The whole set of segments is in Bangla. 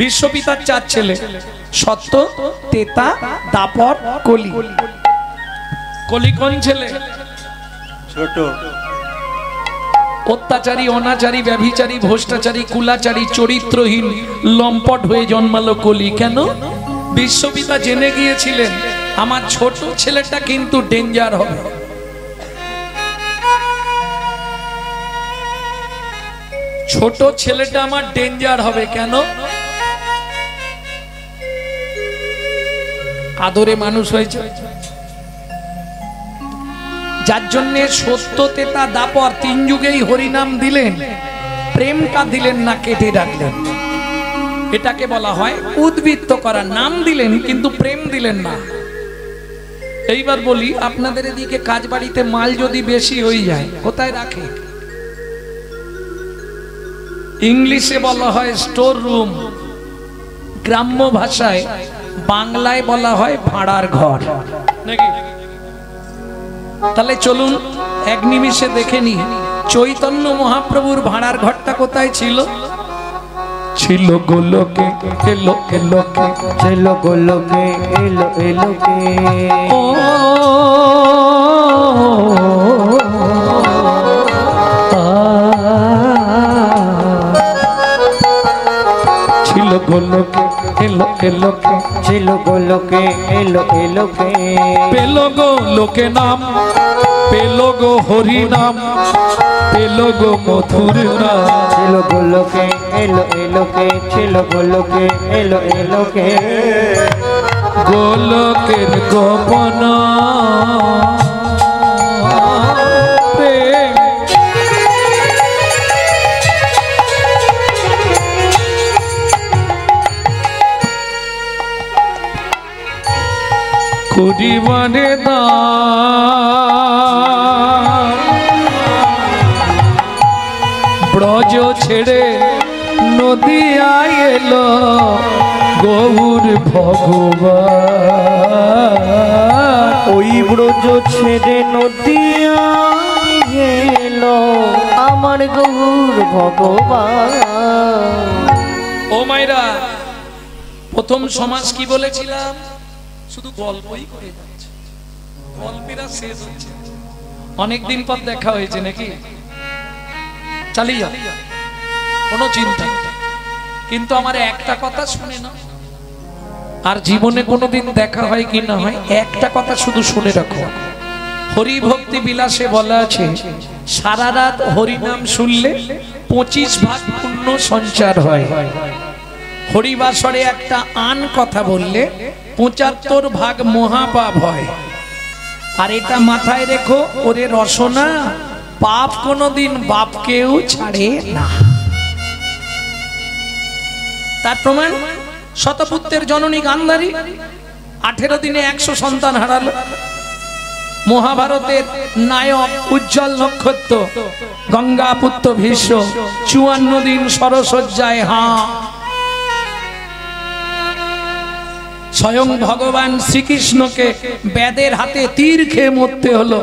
বিশ্বপিতার 4 ছেলে, সত্য, তেতা, দাপর, কলি। কলি কোন ছেলে? ছোট। অত্যাচারী, অনাচারী, ব্যভিচারী, ভ্রষ্টাচারী, কুলাচারী, চরিত্রহীন, লম্পট হয়ে জন্মালো কলি। কেন? বিশ্বপিতা জেনে গিয়েছিলেন আমার ছোট ছেলেটা কিন্তু ডেঞ্জার হবে। ছোট ছেলেটা আমার ডেঞ্জার হবে। কেন? আদরে মানুষ হয়েছে, যার জন্যে সত্য, তেতা, দাপর 3 যুগেই হরিনাম দিলেন, প্রেমটা দিলেন না, কেটে রাখলেন। এটাকে বলা হয় উদ্বৃত্ত করা। নাম দিলেন কিন্তু প্রেম দিলেন না। এইবার বলি, আপনাদের এদিকে কাজ বাড়িতে মাল যদি বেশি হয়ে যায় কোথায় রাখে? ইংলিশে বলা হয় স্টোর রুম, গ্রাম্য ভাষায় বাংলায় বলা হয় ভাড়ার ঘর, নাকি? তাহলে চলুন এক নিমিষে দেখে নি চৈতন্য মহাপ্রভুর ভাড়ার ঘরটা কোথায় ছিল। ছিল গোলকে, এলো এলোকে, ছিল গোলকে, এলো এলোকে। ও ছিল গোলকে, এলো এলোকে, ছিল গোলকে, এলো এলোকে। পেলো গো লোকে নাম, পেলো গো হরি নাম, পেলো গো মধুর নাম। ছিল গোলকে, এলো এলোকে, ছিল গোলকে, এলো এলোকে। গোলকের গোপন প্রেম, কুড়িবানে দান, ব্রজ ছেড়ে নদিয়ায় এলো গৌর ভগবান। ওই ব্রজ ছেড়ে নদিয়ায় এলো আমার গৌর ভগবান। ও মাইরা, প্রথম সমাজ কি বলেছিলাম? শুধু গল্পই করে যাচ্ছে, গল্পেরা শেষ হচ্ছে। অনেকদিন পর দেখা হয়েছে নাকি? চালিয়ে যাও, কোনো চিন্তা নেই। কিন্তু আমার একটা কথা শুনে না, আর জীবনে কোনোদিন দেখা হয় কি না হয় একটা কথা শুধু শুনে রাখো। হরি ভক্তি বিলাসে বলা আছে, সারা রাত হরিনাম শুনলে 25 ভাগ পুণ্য সঞ্চার হয়। হরিবাসরে একটা আন কথা বললে 75 ভাগ মহাপাপ হয়। আর এটা মাথায় রেখো, ওরে রসনা, পাপ কোনোদিন বাপকেও ছাড়ে না। তার প্রমাণ শতপুত্রের জননী গান্ধারী 18 দিনে 100 সন্তান হারালো। মহাভারতের নায়ক উজ্জ্বল নক্ষত্র গঙ্গা পুত্র ভীষ্ম 54 দিন সরসজ্জায় হাঁ। স্বয়ং ভগবান শ্রীকৃষ্ণকে বেদের হাতে তীর খেয়ে মরতে হলো।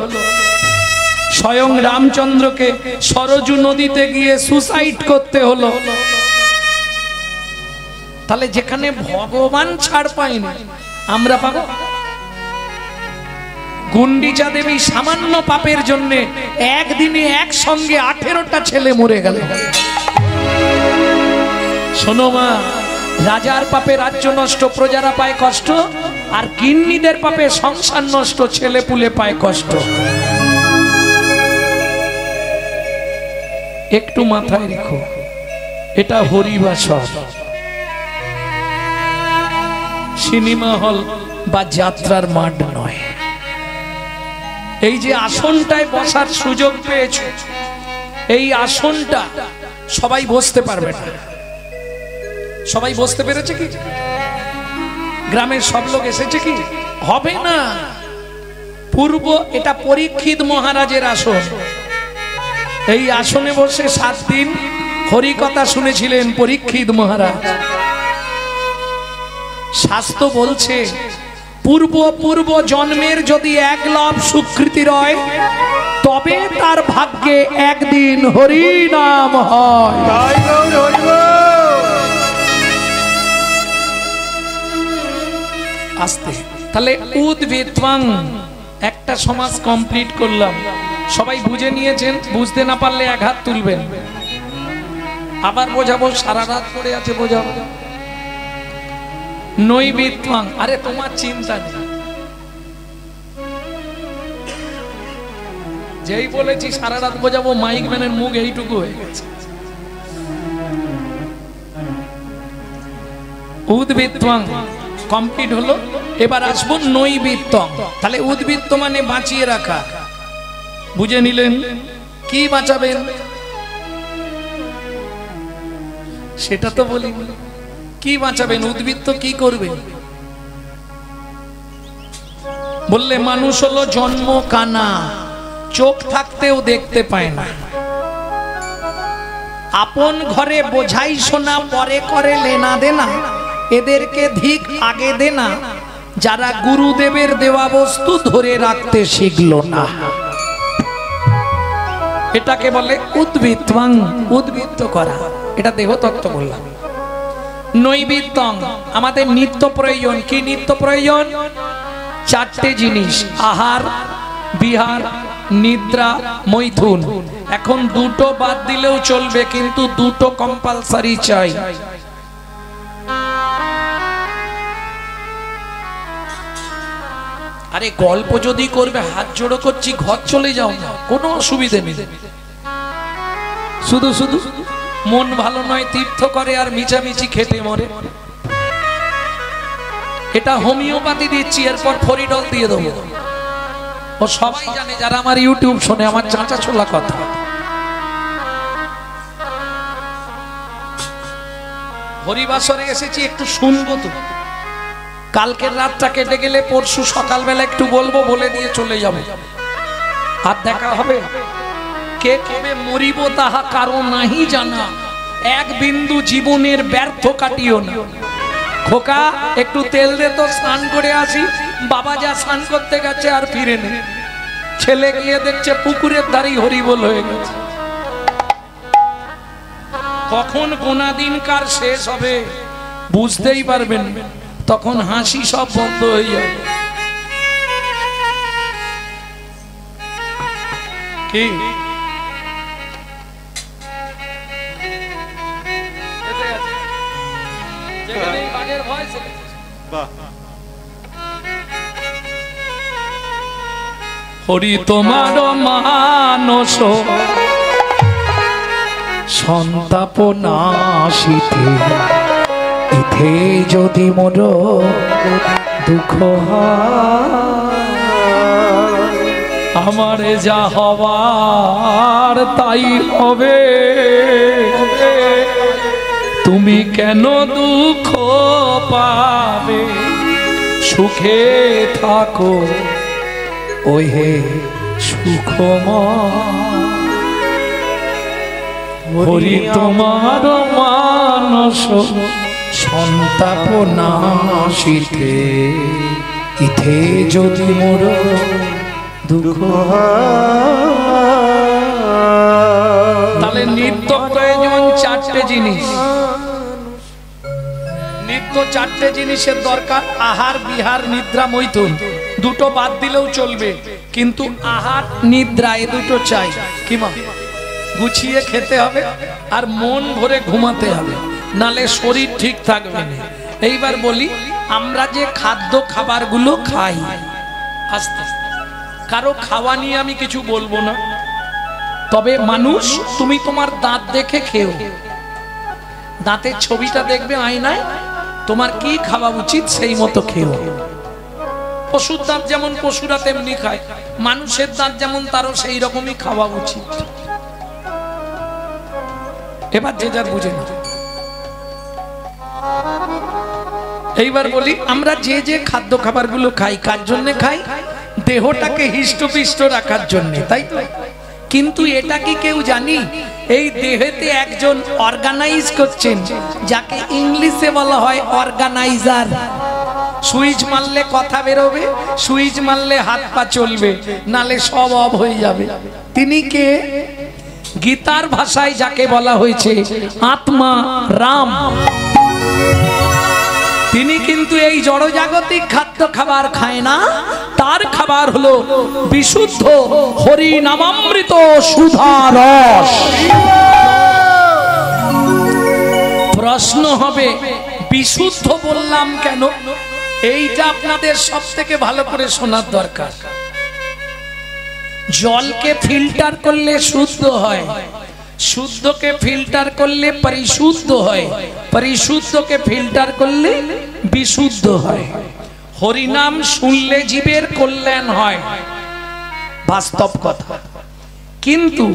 স্বয়ং রামচন্দ্রকে সরজু নদীতে গিয়ে সুসাইড করতে হলো। তাহলে যেখানে ভগবান ছাড় পায়নি, আমরা পাবো? গুন্ডিচা দেবী সামান্য পাপের জন্য একদিনে একসঙ্গে 18টা ছেলে মরে গেল। শোনো মা, রাজার পাপে রাজ্য নষ্ট, প্রজারা পায় কষ্ট, আর গিন্নিদের পাপে সংসার নষ্ট, ছেলে পুলে পায় কষ্ট। একটু মাথায় রেখো, এটা হরিবাসর, সিনেমা হল বা যাত্রার মাঠ নয়। এই যে আসনটায় বসার সুযোগ পেয়েছ, এই আসনটা সবাই বসতে পারবে না। সবাই বসতে পেরেছে কি? গ্রামের সব লোক এসেছে কি? হবে না। পূর্ব এটা পরীক্ষিত মহারাজের আসন। এই আসনে বসে 7 দিন হরিকথা শুনেছিলেন পরীক্ষিত মহারাজ। শাস্ত্র বলছে, পূর্ব জন্মের যদি 1 লাভ সুকৃতি রয়, তবে তার ভাগ্যে একদিন হরি নাম হয়। আস্তে। তাহলে উদ্ভিত্বাং একটা সমাজ কমপ্লিট করলাম। সবাই বুঝে নিয়েছেন? বুঝতে না পারলে এক হাত তুলবেন। আবার বোঝাবো, সারা রাত পড়ে আছে বোঝাবো। নৈবিত্বাং, আরে তোমার চিন্তা নেই, যেই বলেছি সারা রাত বোঝাবো মাইক ম্যানের মুখ এইটুকু হয়ে গেছে। উদ্ভিত্বাং কমপ্লিট হলো। এবার আসবো নৈবিত্তং। তাহলে উদ্ভিত্ত মানে বাঁচিয়ে রাখা, বুঝে নিলেন? কি বাঁচাবেন সেটা তো বলিনি। কি বাঁচাবেন? উদ্ভিত্ত কি করবেন? বললে মানুষ হলো জন্ম কানা, চোখ থাকতেও দেখতে পায় না। আপন ঘরে বোঝাই শোনা, পরে করে লেনা দেনা, এদেরকে ধিক আগে দেনা, যারা গুরুদেবের দেওয়া বস্তু ধরে রাখতে শিখলো না। এটাকে বলে উদ্ভিত্তং, উদ্বৃত্ত করা। এটা দেহতত্ত্ব বললাম। নৈবিত্তং আমাদের নিত্য প্রয়োজন। কি নিত্য প্রয়োজন? চারটে জিনিস, আহার, বিহার, নিদ্রা, মৈথুন। এখন দুটো বাদ দিলেও চলবে, কিন্তু দুটো কম্পালসারি চাই। আরে গল্প যদি করবে, হাত জোড়ো করছি, ঘর চলে যাও না, কোনো অসুবিধে নেই। শুধু শুধু মন ভালো নয় তীর্থ করে আর মিছামিছি খেতে মরে। এটা হোমিওপ্যাথি দিচ্ছি, এরপর ফরিডল দিয়ে দেবো। ও সবাই জানে, যারা আমার ইউটিউব শোনে, আমার চাঁচা ছোলা কথা। হরিবাসরে এসেছি, একটু শুনবো তো। কালকের রাতটা কেটে গেলে পরশু সকালবেলা একটু বলবো, বলে দিয়ে চলে যাবো। আর দেখা হবে। কে কবে মরিব তাহা কারো নাহি জানা, এক বিন্দু জীবনের ব্যর্থ কাটিও না। খোকা একটু তেল দে তো, স্নান করে আসি। বাবা যা স্নান করতে গেছে আর ফিরে নেই। ছেলে গিয়ে দেখছে পুকুরের ধারেই হরিবোল হয়ে গেছে। কখন কোনা দিনকার শেষ হবে বুঝতেই পারবেন, তখন হাসি সব বন্ধ হয়ে যাবে। কি হরি তোমার মানস সন্তাপ নাশিতে, ইথে যদি মোর দুঃখ আমার যা হবার তাই হবে, তুমি কেন দুঃখ পাবে, সুখে থাকো ওই হে সুখময়। হরি তোমার মানস সন্তাপ নাশিতে, ইথে যদি মোর দুঃখ। তাহলে নিত্য প্রয়োজন চারটে জিনিস। নিত্য চারটে জিনিসের দরকার, আহার, বিহার, নিদ্রা, মৈথুন। দুটো বাদ দিলেও চলবে, কিন্তু আহার, নিদ্রা এ দুটো চাই। কি মা? গুছিয়ে খেতে হবে আর মন ভরে ঘুমাতে হবে, নালে শরীর ঠিক থাকবে না। এইবার বলি, আমরা যে খাদ্য খাবারগুলো খাই, আস্তে আস্তে, কারো খাওয়া নিয়ে আমি কিছু বলবো না। তবে মানুষ, তুমি তোমার দাঁত দেখে খেও। দাঁতের ছবিটা দেখবে আয়নায়, তোমার কি খাওয়া উচিত সেই মতো খেও। পশুর দাঁত যেমন পশুরা তেমনি খায়, মানুষের দাঁত যেমন তারও সেই রকমই খাওয়া উচিত। এবার যে যার বুঝে না। এইবার বলি, আমরা যে যে খাদ্য খাবারগুলো খাই, কার জন্য খাই? দেহটাকে হিষ্টপিষ্ট রাখার জন্য, তাই তো? কিন্তু এটা কি কেউ জানি, এই দেহেতে একজন অর্গানাইজ করছেন, যাকে ইংলিশে বলা হয় অর্গানাইজার। সুইচ মারলে কথা বেরোবে, সুইচ মারলে হাত পা চলবে, নালে সব অফ হয়ে যাবে। তিনি কে? গীতার ভাষায় যাকে বলা হয়েছে আত্মা, রাম। তিনি কিন্তু এই জড়জাগতিক খাদ্য খাবার খায় না, তার খাবার হলো বিশুদ্ধ হরি নামামৃত সুধা রস। প্রশ্ন হবে বিশুদ্ধ বললাম কেন? এইটা আপনাদের সব থেকে ভালো করে শোনার দরকার। জলকে ফিল্টার করলে শুদ্ধ হয়, শুদ্ধকে ফিল্টার করলে পরিশুদ্ধ হয়, পরিশুদ্ধকে ফিল্টার করলে বিশুদ্ধ হয়। হরিনাম শুনলে জীবের কল্যাণ হয়, বাস্তব কথা। কিন্তু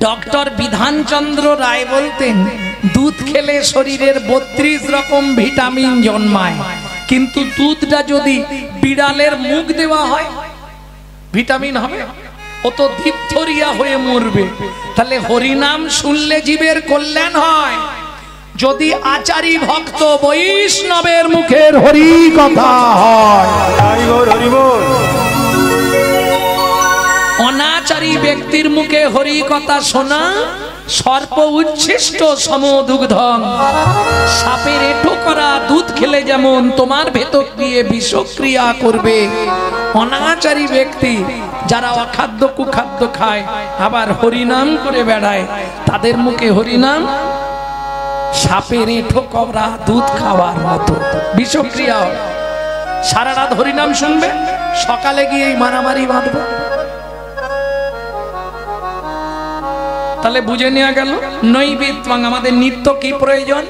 ডক্টর বিধানচন্দ্র রায় বলতেন দুধ খেলে শরীরের 32 রকম ভিটামিন জন্মায়, কিন্তু দুধটা যদি বিড়ালের মুখ দেওয়া হয় ভিটামিন হবে? ও তো ডিপথোরিয়া হয়ে মরবে। তাহলে হরিনাম শুনলে জীবের কল্যাণ হয়। যদি আচারী ভক্ত বৈষ্ণবের মুখের হরি কথা হয়, অনাচারী ব্যক্তির মুখে হরি কথা শোনা সর্প উচ্ছিষ্ট সমদুগ্ধং। সাপের এঁটো করা দুধ খেলে যেমন তোমার ভেতর দিয়ে বিষক্রিয়া করবে, অনাচারী ব্যক্তি যারা অখাদ্য কুখাদ্য খায় আবার হরিনাম করে বেড়ায়, তাদের মুখে হরিনাম সাপের এঁটো করা দুধ খাওয়ার মতো বিষক্রিয়া হবে। সারা রাত হরিনাম শুনবে, সকালে গিয়ে মারামারি বাঁধবে। তাহলে বুঝে নেওয়া গেল নৈবেদ্যং আমাদের নিত্য কি প্রয়োজন।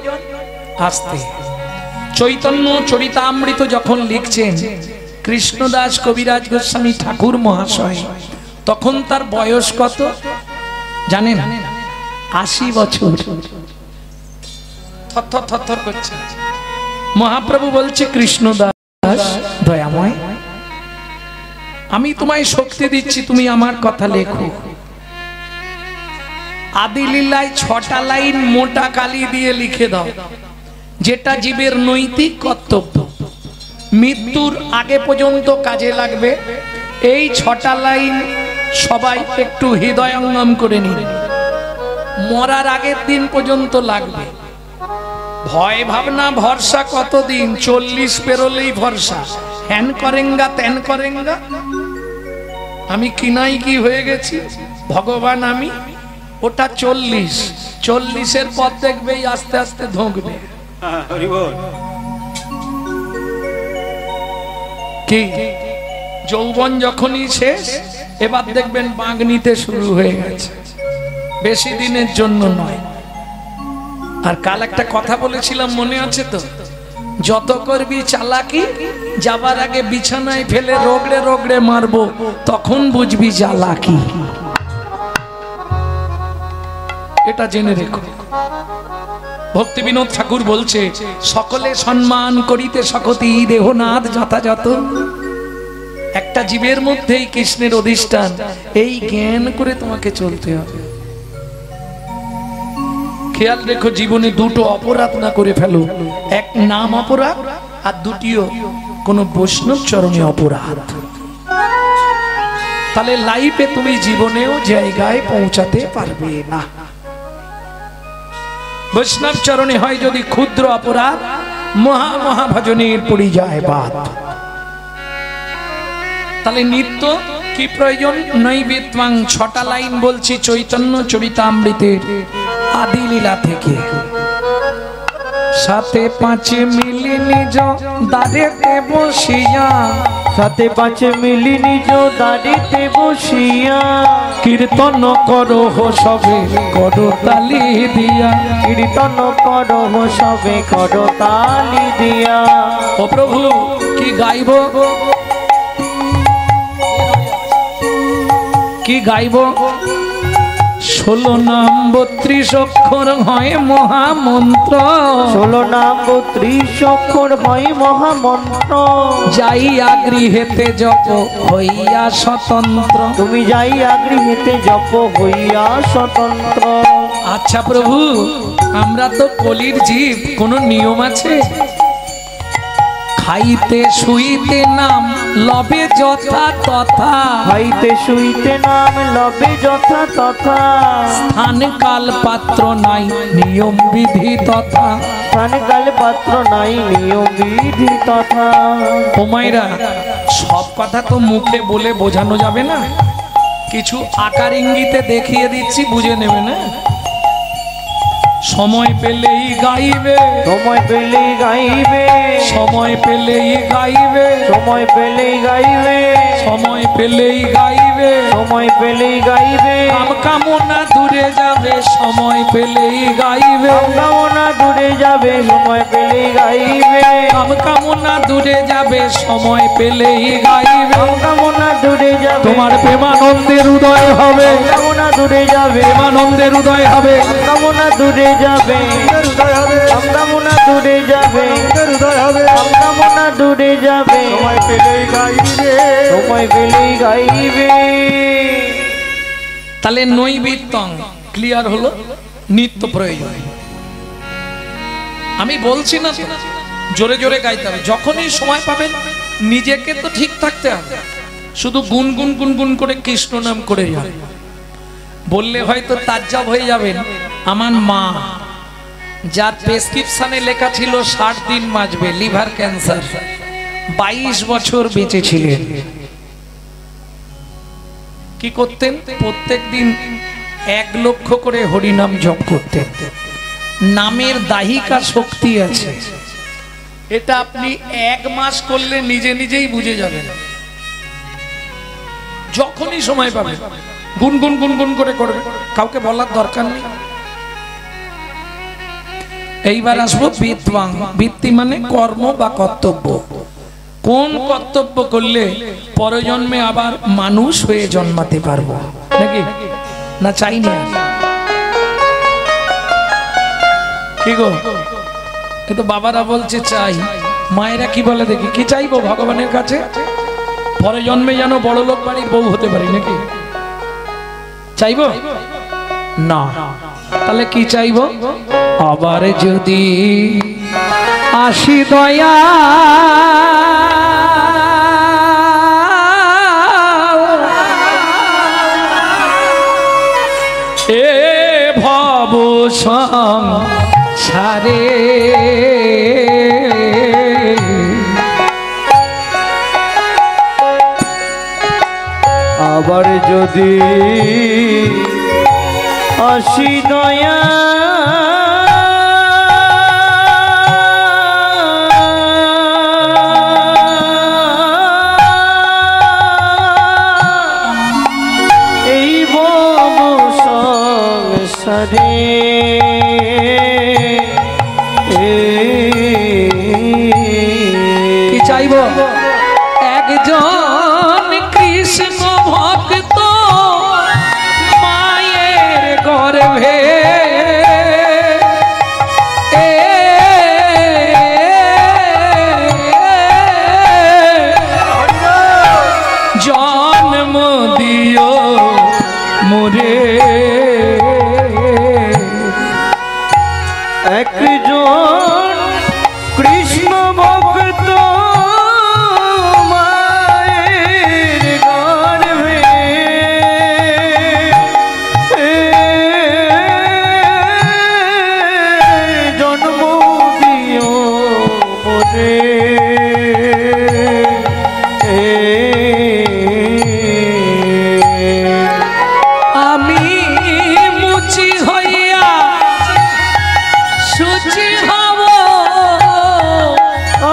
আসতে চৈতন্য চরিতামৃত যখন লিখছেন কৃষ্ণদাস কবিরাজ গোস্বামী ঠাকুর মহাশয়, তখন তার বয়স কত জানেন? 80 বছর। থরথর থরথর করছে। মহাপ্রভু বলছে কৃষ্ণদাস দয়াময়, আমি তোমায় শক্তি দিচ্ছি, তুমি আমার কথা লেখো। আদি লীলায় 6টা লাইন মোটা কালি দিয়ে লিখে দাও, যেটা জীবের নৈতিক কর্তব্য, মৃত্যুর আগে পর্যন্ত কাজে লাগবে। এই 6টা লাইন সবাই একটু হৃদয়ঙ্গম করে নিন, মরার আগের দিন পর্যন্ত লাগবে। ভয় ভাবনা ভরসা কতদিন? 40 পেরোলেই ভরসা, হ্যান করেঙ্গা ত্যান করেঙ্গা, আমি কিনাই কি হয়ে গেছি ভগবান আমি, ওটা 40-40-এর পর দেখবে আস্তে আস্তে ধোঁকবে। কি যৌবন যখনই শেষ, এবার দেখবেন বাঁক নিতে শুরু হয়ে গেছে, বেশি দিনের জন্য নয়। আর কাল একটা কথা বলেছিলাম মনে আছে তো, যত করবি চালাকি যাবার আগে বিছানায় ফেলে রগড়ে রগড়ে মারবো, তখন বুঝবি চালাকি। এটা জেনে রেখো। ভক্তি বিনোদ ঠাকুর বলছে সকলে সম্মান করিতে সকতি দেহনাথ যথাযথ। একটা জীবের মধ্যেই কৃষ্ণের অধিষ্ঠান, এই জ্ঞান করে তোমাকে চলতে হবে। খেয়াল রেখো জীবনে দুটো অপরাধ না করে ফেলো, এক নাম অপরাধ আর দ্বিতীয় কোন বৈষ্ণব চরণে অপরাধ। তাহলে লাইফে তুমি জীবনেও জায়গায় পৌঁছাতে পারবে না। বৈষ্ণব চরণে হয় যদি ক্ষুদ্র অপরাধ, মহা মহাভজনের পড়ি যায় বাদ। তাহলে নিত্য কি প্রয়োজন? নৈবেদ্যং 6টা লাইন বলছি চৈতন্য চরিতামৃতের আদি লীলা থেকে। সাথে পাঁচে মিলি নিজ দাঁড়িতে বসিয়া, সাথে পাঁচে মিলি নিজ দাঁড়িতে বসিয়া, কীর্তন করো সবে করো তালি দিয়া, কীর্তন করো সবে করো তালি দিয়া। ও প্রভু কি গাইব, কি গাইব? 16 নাম 32 অক্ষর হয় মহামন্ত্র, 16 নাম 32 অক্ষর হয় মহামন্ত্র। যাইয়া গৃহেতে জপ হইয়া স্বতন্ত্র, তুমি যাইয়া গৃহেতে জপ হইয়া স্বতন্ত্র। আচ্ছা প্রভু, আমরা তো কলির জীব, কোনো নিয়ম আছে? খাইতে শুইতে নাম লবে যথা তথা, খাইতে শুইতে নাম লবে যথা তথা, স্থান কাল পাত্র নাই নিয়ম বিধি তথা। স্থান কাল পাত্র নাই নিয়ম বিধি তথা। ও মায়েরা, সব কথা তো মুখে বলে বোঝানো যাবে না, কিছু আকার ইঙ্গিতে দেখিয়ে দিচ্ছি, বুঝে নেবে না। সময় পেলেই গাইবে, সময় পেলেই গাইবে, সময় পেলেই গাইবে, সময় পেলেই গাইবে, সময় পেলেই গাইবে, সময় পেলেই গাইবে, কাম কামনা দূরে যাবে, সময় পেলেই গাইবে, কামনা দূরে যাবে, সময় পেলেই গাইবে, কাম কামনা দূরে যাবে, সময় পেলেই গাইবে, কামনা দূরে যাবে, তোমার প্রেমানন্দের উদয় হবে, কামনা দূরে যাবে, প্রেমানন্দের উদয় হবে, কামনা দূরে যাবে, কামনা দূরে যাবে, কামনা দূরে যাবে, সময় পেলেই গাইবে, সময় পেলেই গাইবে। তাহলে নৈবিত্তং ক্লিয়ার হলো, নিত্য প্রয়োজন। আমি বলছি না তো, জোরে জোরে গাইতে হবে, যখনই সময় পাবেন নিজেকে তো ঠিক থাকতে হবে, শুধু গুনগুন গুনগুন করে কৃষ্ণ নাম করে যাবে, বললে হয়তো তাজ্জাব হয়ে যাবেন। আমার মা, যার প্রেসক্রিপশনে লেখা ছিল 60 দিন বাঁচবে, লিভার ক্যান্সার, 22 বছর বেঁচে ছিলেন। কি করতেন? প্রত্যেক দিন 1 লক্ষ করে হরিনাম জপ করতেন। নামের দাহিকা শক্তি আছে, এটা আপনি 1 মাস করলে নিজে নিজেই বুঝে যাবেন। যখনই সময় পাবেন গুনগুন গুনগুন করে করবে, কাউকে বলার দরকার নেই। এইবার আসবো বিত্বাং। বৃত্তি মানে কর্ম বা কর্তব্য। কোন কর্তব্য করলে পরজন্মে আবার মানুষ হয়ে জন্মাতে পারবো, নাকি না চাই না? কি গো, কিন্তু বাবারা বলছে চাই, মায়েরা কি বলে দেখি, কি চাইবো ভগবানের কাছে? পরে জন্মে যেন বড় লোক বাড়ির বউ হতে পারি, নাকি চাইবো না? তাহলে কি চাইবো? আবার যদি আসি দয়া এ ভব সংসারে, আবার যদি আসি দয়া এই ভব সংসারে, কি চাইবো? একজন কৃষ্ণ ভক্ত মায়ের গর্ভে জন্ম দিও মোরে, একজন কৃষ্ণ ভক্ত মায়ের গর্ভে জন্ম দিও মোরে, আমি মুচি হইয়া সুচি হব,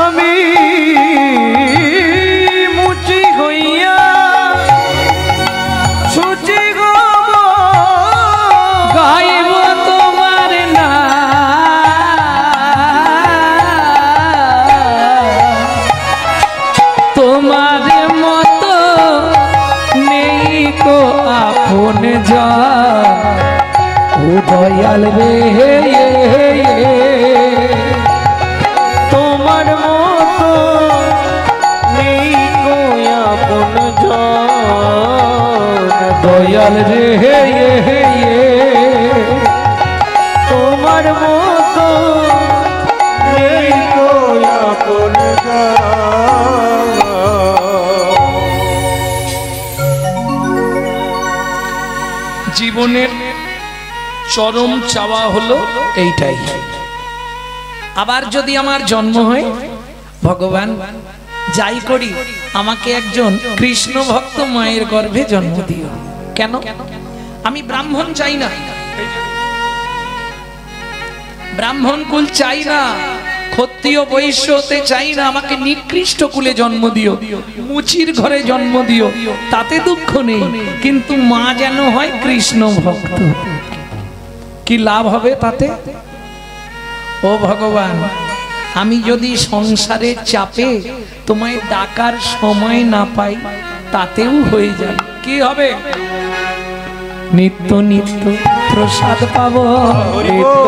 আমি মুচি হইয়া সুচি গব, গাইব তোমার না তোমার মতো নেই কো আপন জান, ও দয়াল রে তোমার মতো নেই গো আপন জন, দয়াল রে তোমার মতো নেই গো আপন জন। জীবনের চরম চাওয়া হলো এইটাই। আবার যদি আমার জন্ম হয়, ভগবান যাই করি আমাকে একজন কৃষ্ণ ভক্ত মায়ের গর্ভে জন্ম দিও। কেন? আমি ব্রাহ্মণ চাই না, ব্রাহ্মণ কুল চাই না, ক্ষত্রিয় বৈশ্য হতে চাই না, আমাকে নিকৃষ্ট কুলে জন্ম দিও, মুচির ঘরে জন্ম দিও, তাতে দুঃখ নেই, কিন্তু মা যেন হয় কৃষ্ণ ভক্ত। কি লাভ হবে তাতে? ও ভগবান, আমি যদি সংসারের চাপে তোমায় ডাকার সময় না পাই, তাতেও হয়ে যাবে। কি হবে? নিত্য নিত্য প্রসাদ পাবো, নিত্য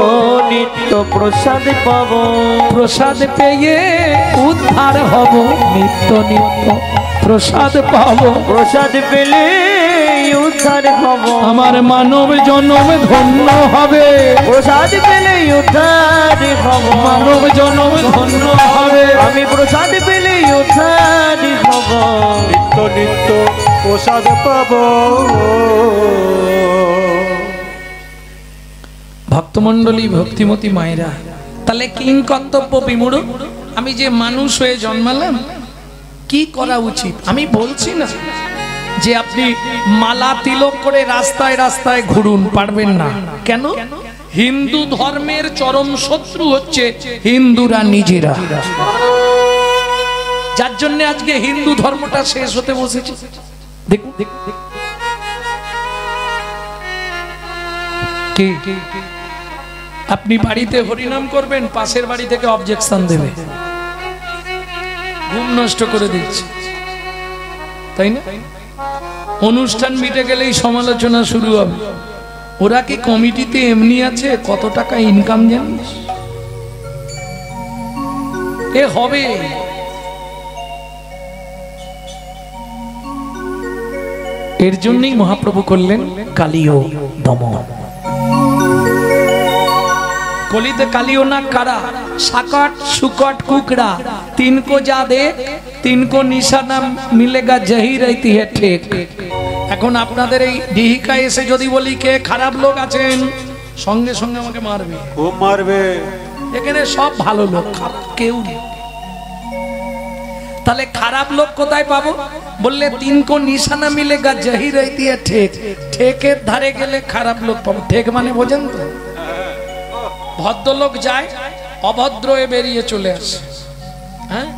নিত্য প্রসাদ পাবো, প্রসাদ পেয়ে উদ্ধার হব। নিত্য নিত্য প্রসাদ পাবো, প্রসাদ পেলে উদ্ধার হব। আমার মানব জনম ধন্য হবে, প্রসাদ পেলে উদ্ধার হব। মানব জনম ধন্য হবে, আমি প্রসাদ পেলে উদ্ধার হব। নিত্য নিত্য প্রসাদ পাবো। ভক্তমণ্ডলী, ভক্তিমতী মায়েরা, তাহলে কিং কর্তব্য বিমূঢ়, আমি যে মানুষ হয়ে জন্মালাম, কি করা উচিত? আমি বলছি না যে আপনি মালা তিলক করে রাস্তায় রাস্তায় ঘুরুন, পারবেন না। কেন? হিন্দু ধর্মের চরম শত্রু হচ্ছে হিন্দুরা নিজেরা, যার জন্য আজকে হিন্দু ধর্মটা শেষ হতে বসেছে। দেখুন আপনি বাড়িতে হরিনাম করবেন, পাশের বাড়ি থেকে অবজেকশন দেবে, ঘুম নষ্ট করে দিচ্ছে, তাই না? অনুষ্ঠান মিটে গেলেই সমালোচনা শুরু হবে। ওরা কি কমিটিতে এমনি আছে? কত টাকা ইনকাম জানিস? এ হবে। এর জন্যই মহাপ্রভু করলেন কালীয় দমন। কলিতে কালিও না কারা, সাকট সুকট কুকড়া, তিनको যা দেখ তিनको নিশানা মিলেগা, জহি রইতি হে ঠিক। এখন আপনাদের এই ডিহিকায় এসে যদি বলি কে খারাপ লোক আছেন, সঙ্গে সঙ্গে আমাকে মারবে, খুব মারবে। এখানে সব ভালো লোক, কেউ নেই। তাহলে খারাপ লোক কোথায় পাবো? বললে তিनको নিশানা মিলেগা, জহি রইতি হে ঠিক। ঠেকের ধারে গেলে খারাপ লোক পাবো। ঠেক মানে বোঝেন তো? ভদ্রলোক যায়, অভদ্র হয়ে বেরিয়ে চলে আসে। হ্যাঁ,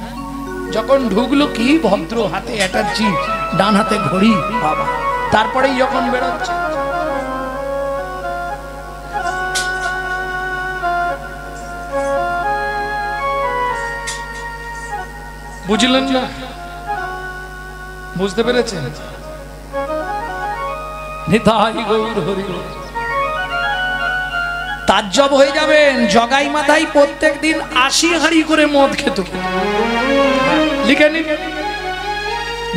যখন ঢুকলো কি ভদ্র, হাতে অ্যাটাচি, ডান হাতে ঘড়ি, বাবা, তারপরেই যখন বেরোচ্ছে বুঝলেন না? বুঝতে পেরেছেন? নিতাই গৌর হরি বল। তাজ্জব হয়ে যাবেন, জগাই মাথায় প্রত্যেক দিন 80 হাঁড়ি করে মদ খেত। লিখে নিন,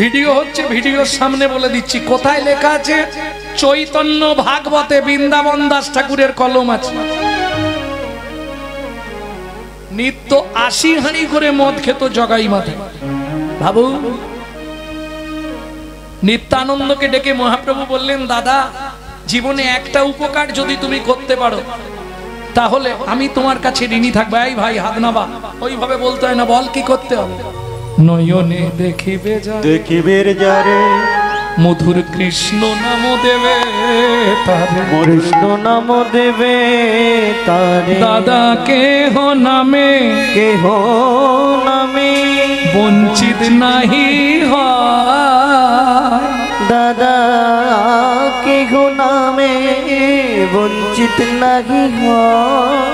ভিডিও হচ্ছে, ভিডিওর সামনে বলে দিচ্ছি কোথায় লেখা আছে। চৈতন্য ভাগবতে বৃন্দাবন দাস ঠাকুরের কলম আছে। নিত্য 80 হাঁড়ি করে মদ খেত জগাই মাথায়। ভাবু, নিত্যানন্দকে ডেকে মহাপ্রভু বললেন, দাদা, জীবনে একটা উপকার যদি তুমি করতে পারো, তাহলে আমি তোমার কাছে ঋণী থাকবো। এই ভাই হাত নাবা, ওইভাবে বলতে হয় না, বল কি করতে হবে। নয়নে দেখিবে দেখিবে যারে, মধুর কৃষ্ণ নাম দেবে তারে, কৃষ্ণ নাম দেবে তারে। দাদা কেহ নামে, কেহ নামে বঞ্চিত নাহি হয়। দাদা কেহ নামে বঞ্চিত নাহি হয়।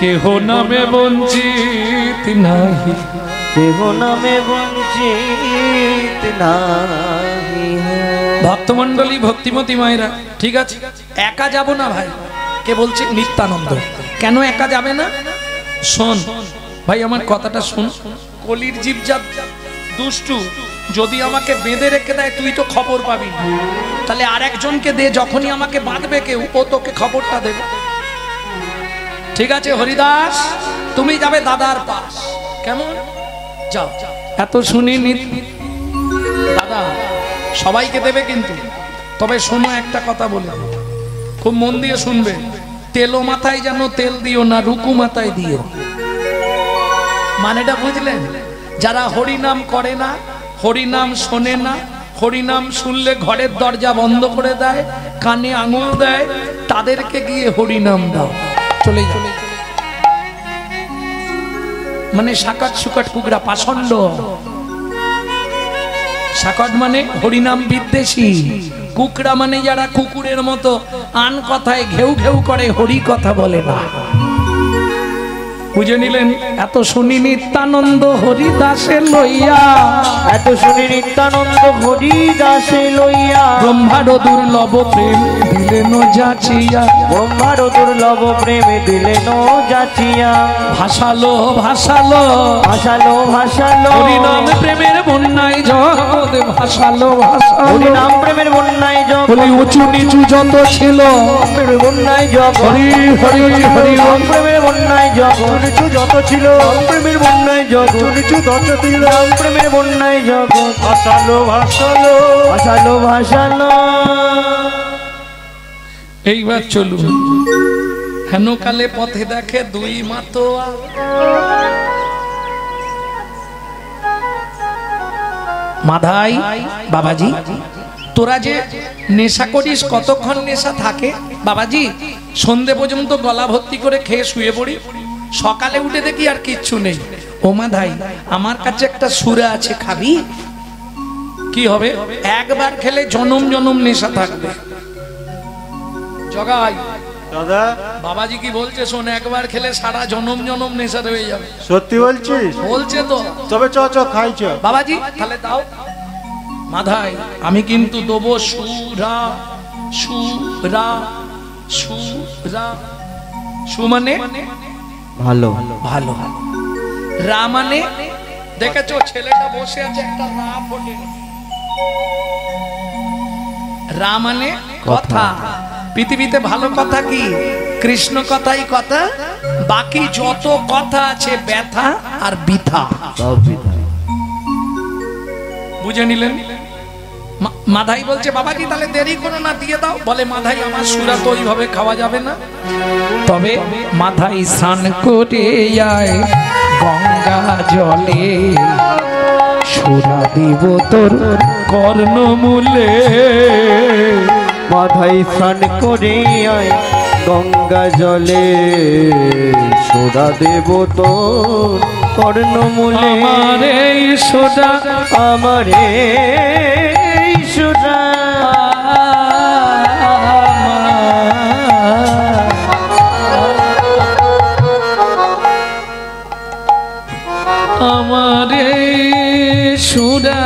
কেহ নামে বঞ্চিত নাহি, কেহ নামে বঞ্চিত নাহি হয়। ভক্তমণ্ডলী, ভক্তিমতী মায়েরা, ঠিক আছে, একা যাব না ভাই। কে বলছে? নিত্যানন্দ। কেন একা যাবে না? শোন ভাই, আমার কথাটা শুন। কলির জীব যা দুষ্টু, যদি আমাকে বেঁধে রেখে দেয় তুই তো খবর পাবি না, তাহলে আরেকজনকে দে, যখনই আমাকে বাঁধবে কেউ, ও তোকে খবরটা দেবে। ঠিক আছে হরিদাস, তুমি যাবে দাদার পাশ। কেমন? যাও। এত শুনি দাদা সবাইকে দেবে কিন্তু, তবে শোনো একটা কথা বলে, খুব মন দিয়ে শুনবে, তেলো মাথায় যেন তেল দিও না, রুকু মাথায় দিও। মানেটা বুঝলেন? যারা হরিনাম করে না, হরিনাম শোনে না, হরিনাম শুনলে ঘরের দরজা বন্ধ করে দেয়, কানে আঙুল দেয়, তাদেরকে গিয়ে হরিনাম দাও, চলে যাও। মানে সাকাট সুকাট কুকরা পাষণ্ড। সাকাট মানে হরিনাম বিদ্বেষী, কুকরা মানে যারা কুকুরের মতো আন কথায় ঘেউ ঘেউ করে, হরি কথা বলে না। বুঝে নিলেন? এত শুনি নিত্যানন্দ হরিদাসে লইয়া, এত শুনি নিত্যানন্দ হরিদাসে লইয়া, ব্রহ্মার দুর্লভ প্রেম দিলেন যাচিয়া, ব্রহ্মার দুর্লভ প্রেমে দিলেন যাচিয়া, ভাসালো ভাসালো ভাসালো ভাসালো, হরিনাম প্রেমের বন্যায় জগৎ ভাসালো ভাসালো, হরিনাম প্রেমের বন্যায় জগৎ, বলি উঁচু নিচু যত ছিল, প্রেমের বন্যায় জগৎ, হরি হরি হরি রাম প্রেমের বন্যায় জগৎ, নিচু যত ছিল প্রেমের বন্যায় জগৎ, নিচু যত ছিল রাম প্রেমের বন্যায় জগৎ, ভাসালো ভাসালো। ভাসালো ভাসালো। এইবার চলুন। হেনকালে পথে দেখে দুই মাতোয়া, মাধাই বাবাজি তোরা যে নেশা করিস, কতক্ষণ নেশা থাকে বাবাজি? সন্ধে পর্যন্ত গলা ভর্তি করে খেয়ে শুয়ে পড়ি, সকালে উঠে দেখি আর কিচ্ছু নেই। ও মাধাই, আমার কাছে একটা সুরা আছে, খাবি? কি হবে? একবার খেলে জনম জনম নেশা থাকবে। জগাই দাদা বাবাজি কি বলছে শোন, একবার খেলে সারা জনম জনম নেশা হয়ে যাবে। সত্যি বলছিস? বলছে তো। তবে চ চ খাই চ। বাবাজি তাহলে দাও। মাধাই আমি কিন্তু দেবো সুরা, সুরা, সুরা। সু মানে ভালো ভালো, রা মানে দেখেছো ছেলেটা বসে আছে, একটা রা ফোটে। রা মানে কথা। পৃথিবীতে ভালো কথা কি? কৃষ্ণ কথাই কথা, বাকি যত কথা আছে ব্যথা আর বৃথা। বুঝে নিলেন? মাধাই বলছে বাবাজি তাহলে দেরি করো না, দিয়ে দাও। বলে মাধাই আমার সুরা তো ওইভাবে খাওয়া যাবে না, তবে মাধাই স্নান করে আয় গঙ্গা জলে, সুরা দিব তোর কর্ণমূলে। মাথায় স্নান করে আয় গঙ্গা জলে, সোডা দেব তোর কর্ণমূলে। আমার এই সোডা, আমার এই সোডা, আমার এই সোডা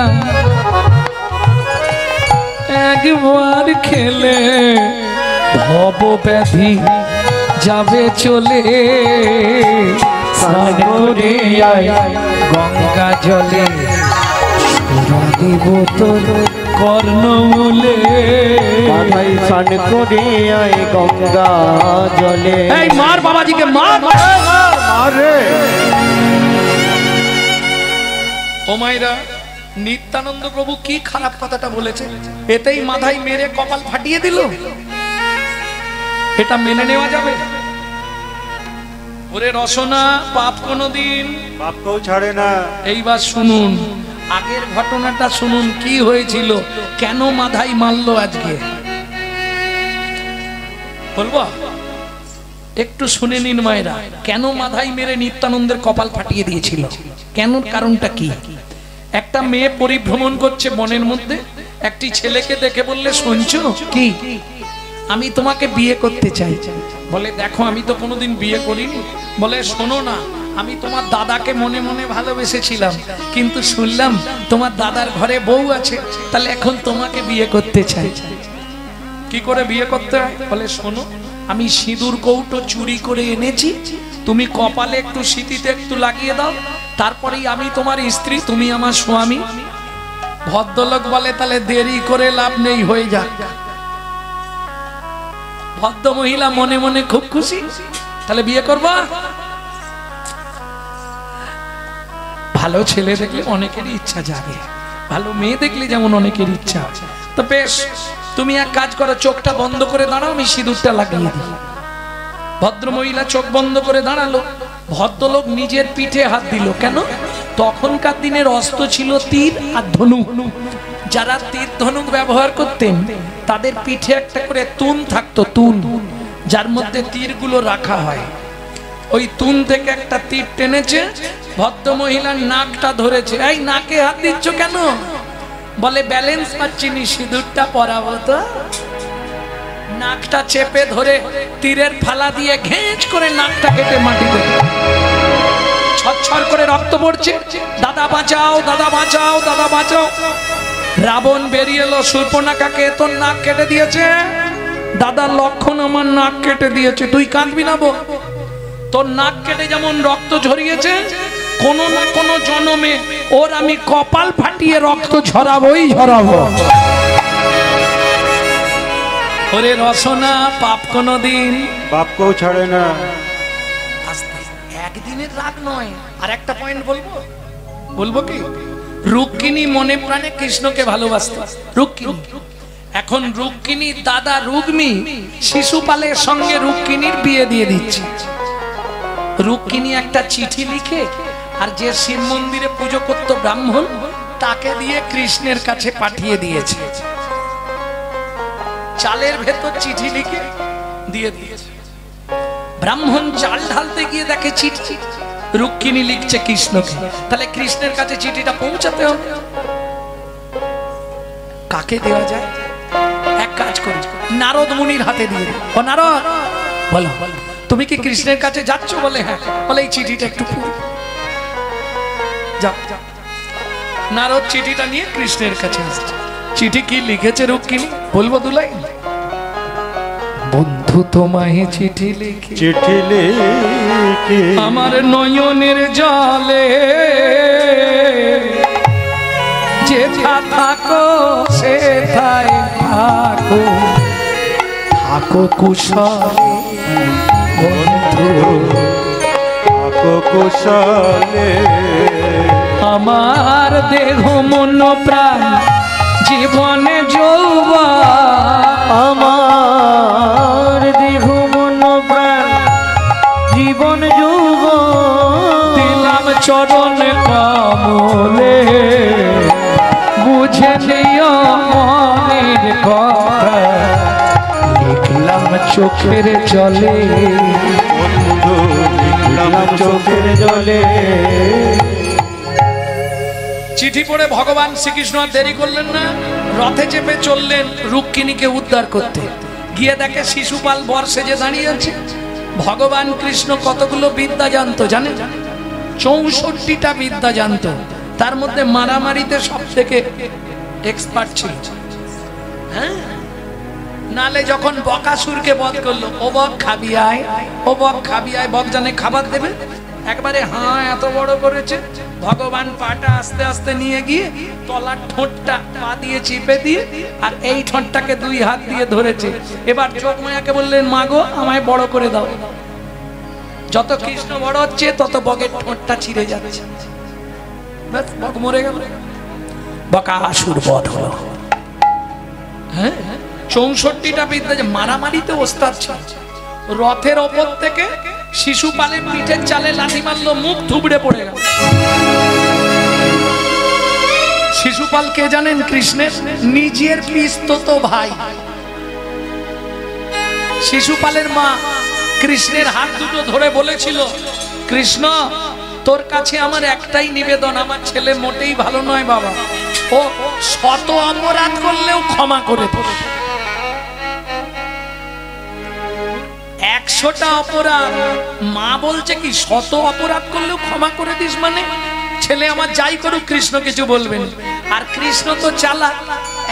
একবার খেলে ভব ব্যাধি যাবে চলে। স্নান করে আয় গঙ্গা জলে, সুরা দিব তোর কর্ণমূলে। মাথায় স্নান করে আয় গঙ্গা জলে। এই মার বাবাজিকে মার। আরে ও মাইরা, নিত্যানন্দ প্রভু কি খারাপ কথাটা বলেছে, এতেই মাথায় মেরে কপাল ফাটিয়ে দিল। এটা মেনে নেওয়া যাবে? ওরে রসনা, পাপ কোনদিন বাপকেও ছাড়ে না। এইবার শুনুন, আগের ঘটনাটা শুনুন, কি হয়েছিল, কেন মাধাই মারলো আজকে বলবো? একটু শুনে নিন মায়েরা, কেন মাধাই মেরে নিত্যানন্দের কপাল ফাটিয়ে দিয়েছিল, কেন, কারণটা কি? একটা মেয়ে পরিভ্রমণ করছে বনের মধ্যে, একটি ছেলেকে দেখে বললে শুনছো কি, আমি তোমাকে বিয়ে করতে চাই। বলে দেখো আমি তো কোনোদিন বিয়ে করিনি। বলে শোনো না, আমি তোমার দাদাকে মনে মনে ভালোবেসেছিলাম, কিন্তু শুনলাম তোমার দাদার ঘরে বউ আছে, তাহলে এখন তোমাকে বিয়ে করতে চাই। কি করে বিয়ে করতে হয়? বলে শোনো, আমি সিঁদুর কৌটো চুরি করে এনেছি, তুমি কপালে একটু সিঁথিতে একটু লাগিয়ে দাও, তারপরেই আমি তোমার স্ত্রী, তুমি আমার স্বামী। ভদ্রলোক বলে তাহলে দেরি করে লাভ নেই, হয়ে যাক। ভদ্র মহিলা মনে মনে খুব খুশি, তাহলে বিয়ে করবা। ভালো ছেলে দেখলে অনেকেরই ইচ্ছা জাগে, ভালো মেয়ে দেখলে যেমন অনেকের ইচ্ছা। তো বেশ তুমি এক কাজ করো, চোখটা বন্ধ করে দাঁড়াও, আমি সিঁদুরটা লাগিয়ে দিই। ভদ্র মহিলা চোখ বন্ধ করে দাঁড়ালো। ভদ্রলোক নিজের পিঠে হাত দিল। কেন? তখনকার দিনের অস্ত্র ছিল তীর আর ধনুক। যারা তীর ধনুক ব্যবহার করতেন তাদের পিঠে একটা করে তুন থাকতো, তুন, যার মধ্যে তীরগুলো রাখা হয়। ওই তুন থেকে একটা তীর টেনেছে, ভদ্র মহিলার নাকটা ধরেছে। এই নাকে হাত দিচ্ছ কেন? বলে ব্যালেন্স পাচ্ছি নি, সিঁদুরটা পরাবো তো। নাকটা চেপে ধরে তীরের ফালা দিয়ে ঘেঁচ করে নাকটা কেটে মাটিতে, ছটছট করে রক্ত পড়ছে। দাদা বাঁচাও, দাদা বাঁচাও, দাদা বাঁচাও। রাবণ বেরিয়ে এলো, শূর্পণখাকে তোর নাক কেটে দিয়েছে। দাদা লক্ষণ আমার নাক কেটে দিয়েছে, তুই কাঁদবি না বো। তোর নাক কেটে যেমন রক্ত ঝরিয়েছে, কোনো না কোনো জন্মে ওর আমি কপাল ফাটিয়ে রক্ত ঝরাবোই ঝরাবো। ওরে রসনা, পাপ কোনদিন বাপ কেউ ছাড়ে না। একদিনের রাগ নয়। আর একটা পয়েন্ট বলবো, বলবো কি? রুক্মিণী মনে প্রাণে কৃষ্ণকে ভালোবাসত। রুক্মিণী, এখন রুক্মিণীর দাদা রুগ্মী শিশুপালের সঙ্গে রুক্মিণীর বিয়ে দিয়ে দিচ্ছে। রুক্মিণী একটা চিঠি লিখে আর যে শিব মন্দিরে পুজো করত ব্রাহ্মণ, তাকে দিয়ে কৃষ্ণের কাছে পাঠিয়ে দিয়েছে। চালের ভেতর চিঠি লিখে দিয়ে দিয়েছে। ব্রাহ্মণ চাল ঢালতে গিয়ে দেখে চিঠি, রুক্মিণী লিখছে কৃষ্ণকে। তাহলে কৃষ্ণের কাছে চিঠিটা পৌঁছাতে হবে। কাকে দেওয়া যায়? এক কাজ করি, নারদ মুনির হাতে দিয়ে দিই। ও নারদ, বলো তুমি কি কৃষ্ণের কাছে যাচ্ছ? বলে হ্যাঁ। বলে এই চিঠিটা একটু পড়ি। যাও। নারদ চিঠিটা নিয়ে কৃষ্ণের কাছে আসছে। চিঠি কি লিখেছে রুক্মিণী বলবো দুলাই? বন্ধু তোমায় চিঠি লিখে, চিঠি লিখে আমার নয়নের জলে যেথা থাকো সেথায় থাকো, থাকো কুশলে বন্ধু, থাকো কুশলে। আমার দেহ মন প্রাণ জীবনে যৌবন, আমার দেহ মন প্রাণ জীবন যৌবন, দিলাম চরণ কমলে, বুঝে নিও মনের কথা, লিখলাম চোখের জলে। বন্ধু লিখলাম চোখের জলে। চিঠি পড়ে ভগবান শ্রীকৃষ্ণ আর দেরি করলেন না, রথে চেপে চললেন রুক্মিণীকে উদ্ধার করতে। গিয়ে দেখে শিশুপাল বর্ষে যে দাঁড়িয়ে আছে। ভগবান কৃষ্ণ কতগুলো বিদ্যা জানতো জানেন? 64টা বিদ্যা জানতো। তার মধ্যে মারামারিতে সব থেকে এক্সপার্ট ছিল। হ্যাঁ, নালে যখন বকাসুরকে বধ করলো, ও বক খাবি আয়, ও বক খাবি আয়, বক জানে খাবার দেবে, একবারে হাঁ এত বড় করেছে। ভগবান পাটা আস্তে আস্তে নিয়ে গিয়ে তলার ঠোঁটটা পা দিয়ে চিপে দিয়ে আর এই ঠোঁটটাকে 2 হাত দিয়ে ধরেছে। এবার যোগমায়াকে বললেন, মা গো আমায় বড় করে দাও। যত কৃষ্ণ বড় হচ্ছে তত বকের ঠোঁটটা ছিঁড়ে যাচ্ছে। ব্যাস, বক মরে গেল। বকাসুর বধ হলো। হ্যাঁ, 64টা বিদ্যা যে মারামারিতে ওস্তাদ ছিল। রথের ওপর থেকে শিশুপালের পিঠের চালে লাথি মারলো, মুখ থুবড়ে পড়ে গেল। শিশুপাল কে জানেন? কৃষ্ণের নিজের পিস্তত ভাই। শিশুপালের মা কৃষ্ণের হাত দুটো ধরে বলেছিল, কৃষ্ণ তোর কাছে আমার একটাই নিবেদন, আমার ছেলে মোটেই ভালো নয় বাবা, ও শত অপরাধ করলেও ক্ষমা করে দিস। 100টা অপরাধ, মা বলছে কি শত অপরাধ করলেও ক্ষমা করে দিস? মানে ছেলে আমার যাই করুক কৃষ্ণ কিছু বলবেন। আর কৃষ্ণ তো চালাক,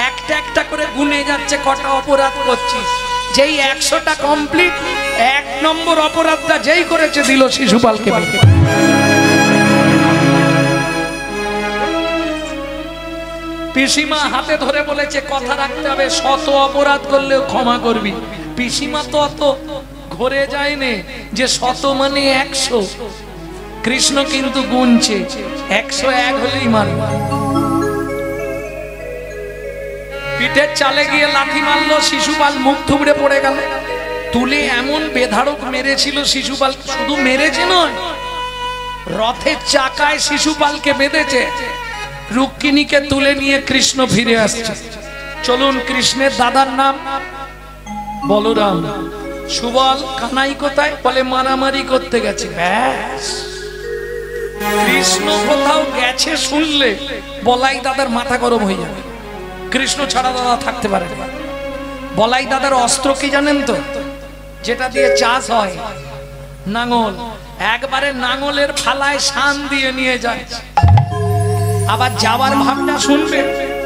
একটা একটা করে গুনে যাচ্ছে কটা অপরাধ করছিস। যেই 100টা কমপ্লিট, 1 নম্বর অপরাধটা যেই করেছে দিল শিশুপালকে। পিসিমা হাতে ধরে বলেছে কথা রাখতে হবে, শত অপরাধ করলেও ক্ষমা করবি। পিসিমা তো অত ঘরে যায়নি যে শত মানে 100, কৃষ্ণ কিন্তু গুনছে 101 হলেই মানবে। পিঠের চালে গিয়ে লাথি মারলো, শিশুপাল মুখ থুবড়ে পড়ে গেল। তুলে এমন বেধারক মেরেছিল শিশুপাল, শুধু মেরেছে নয়, রথের চাকায় শিশুপালকে বেঁধেছে। রুক্মিণীকে তুলে নিয়ে কৃষ্ণ ফিরে আসছে। চলুন, কৃষ্ণের দাদার নাম বলরাম। সুবল কানাই কোথায়? বলে মারামারি করতে গেছে। ব্যাস, কৃষ্ণ কোথাও গেছে শুনলে বলাই দাদার মাথা গরম হয়ে যাবে। কৃষ্ণ ছাড়া দাদা থাকতে পারে না। বলাই দাদার অস্ত্র কি জানেন তো? যেটা দিয়ে চাষ হয়, নাঙল। একবারে নাঙলের ফালায় শান দিয়ে নিয়ে যায়। আবার যাওয়ার ভাবটা শুনবে,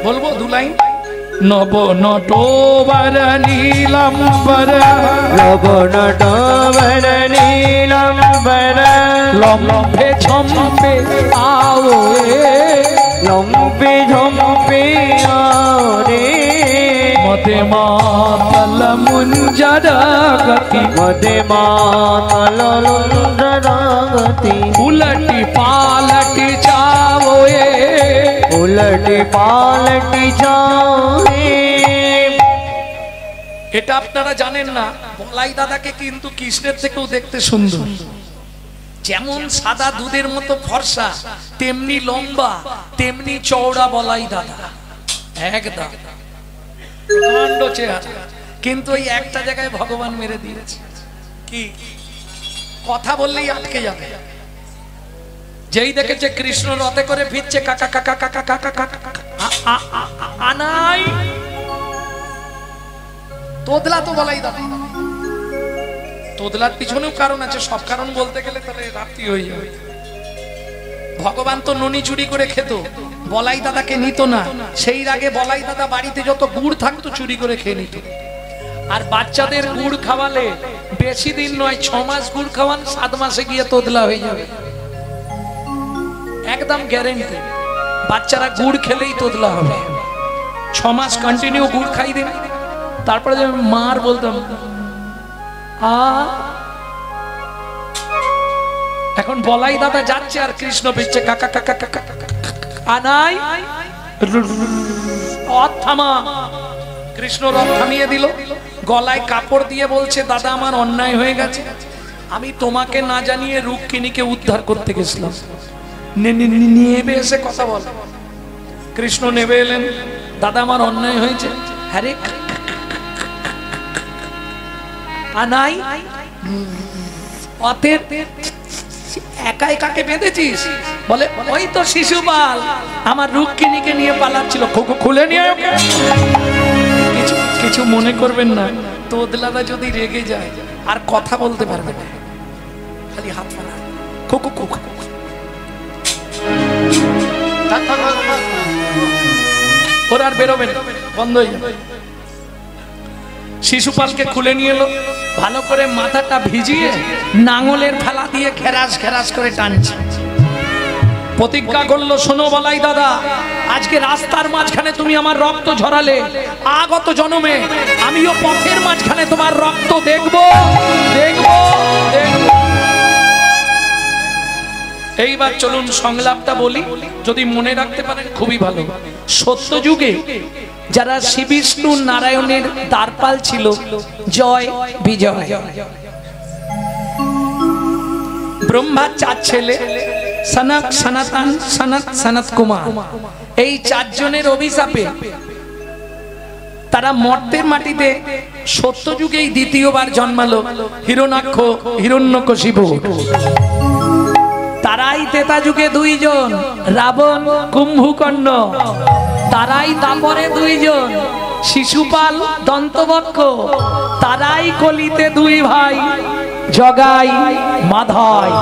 বলবো দুলাই। নব নটোবর নীলাম্বর, নব নটোবর নীলাম্বর, লম্বে ঝম্পে আও লম্বে ঝম্পে আরে, মদে মাতল মুঞ্জর গতি, মদে মাতল মুঞ্জরাগতি, উলটি পালটি যাও, উলটি পালটি যাও। এটা আপনারা জানেন না, বলাই দাদাকে কিন্তু কৃষ্ণের থেকেও দেখতে সুন্দর। যেমন সাদা দুধের মতো ফর্সা, তেমনি লম্বা, তেমনি চওড়া বলাই দাদা, একদম প্রকাণ্ড চেহারা। কিন্তু এই একটা জায়গায় ভগবান মেরে দিয়েছে, কি কথা বললেই আটকে যাবে। যেই দেখেছে কৃষ্ণ রথে করে ফিরছে, কাকা কাকা কাকা কাকা কাকা আনাই, তোদলা তো বলাই দাদা। তোদলার পিছনেও কারণ আছে, সব কারণ বলতে গেলে তাহলে রাত্রি হয়ে যাবে। ভগবান তো ননি চুরি করে খেত, বলাই দাদাকে নিত না। সেই আগে বলাই দাদা বাড়িতে যত গুড় থাকতো চুরি করে খেয়ে নিত। আর বাচ্চাদের গুড় খাওয়ালে বেশি দিন নয়, 6 মাস গুড় খাওয়ান, 7 মাসে গিয়ে তোদলা হয়ে যাবে, একদম গ্যারেন্টি। বাচ্চারা গুড় খেলেই তোদলা হবে। 6 মাস কন্টিনিউ গুড় খাই দিন, তারপরে মার বলতাম এখন বলাই দাদা যাচ্ছে আর কৃষ্ণ পিছছে, কাকা কাকা কাকা আনাই, থামা। কৃষ্ণ রথ থামিয়ে দিল, গলায় কাপড় দিয়ে বলছে, দাদা আমার অন্যায় হয়ে গেছে, আমি তোমাকে না জানিয়ে রুক্মিণীকে উদ্ধার করতে গেছিলাম, নেবে এসে কথা বল। কৃষ্ণ নেবে এলেন, দাদা আমার অন্যায় হয়েছে। হ্যাঁ রে আনাই, অতের একাই কাকে বেঁধেছিস? বলে ওই তো শিশুপাল আমার রুক্মিণীকে নিয়ে পালাচ্ছিল, খুলে নিয়ে। কিছু কিছু মনে করবেন না, তোদলাদা যদি রেগে যায় আর কথা বলতে পারবে না, খালি হাত ফালা খুকু খুকু, ওরা আর বেরোবে না, বন্ধ হয়ে যাবে। শিশুপালকে খুলে নিয়ে এলো, ভালো করে মাথাটা ভিজিয়ে নাঙলের ফালা দিয়ে খেরাস খেরাস করে টানছে। প্রতিজ্ঞা করলো, শোনো বলাই দাদা, আজকে রাস্তার মাঝখানে তুমি আমার রক্ত ঝরালে, আগত জন্মে আমিও পথের মাঝখানে তোমার রক্ত দেখবো দেখবো দেখবো। এইবার চলুন সংলাপটা বলি, যদি মনে রাখতে পারেন খুবই ভালো। সত্যযুগে যারা শ্রী বিষ্ণু নারায়ণের দ্বারপাল ছিল, জয় বিজয়, ব্রহ্মার 4 ছেলে, সনক সনাতন সনত সনত কুমার, এই 4 জনের অভিশাপে তারা মর্তের মাটিতে সত্যযুগেই দ্বিতীয়বার জন্মালো হিরণ্যাক্ষ হিরণ্যকশিপু। তারাই ত্রেতা যুগে 2 জন, রাবণ কুম্ভকর্ণ। তারাই তারপরে 2 জন, শিশুপাল দন্তবক্ষ। তারাই কলিতে 2 ভাই, জগাই মাধয়।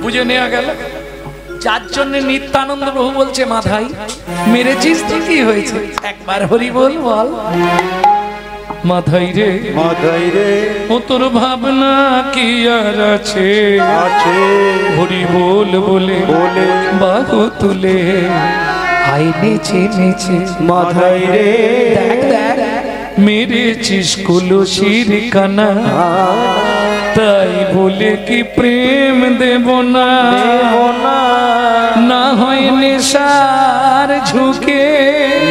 বুঝে নেওয়া গেল? যার জন্য নিত্যানন্দ প্রভু বলছে, মাধাই মেরেছিস তো কি হয়েছে, একবার হরি বল বল। মাধাই রে মাধাই রে, ও তোর ভাবনা কি আর আছে, আছে হরি বল বলে বলে বাহু তুলে আই নেচে নেচে। মাধাই রে, দেখ দেখ মেরেছিস কলসির কানা, তাই বলে কি প্রেম দেব না, দেব না না হয় নেশার ঝুঁকে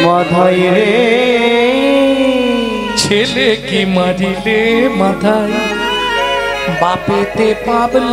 মাথায় রে ছেলে কি মারিলে মাথায় বাপেতে পাবল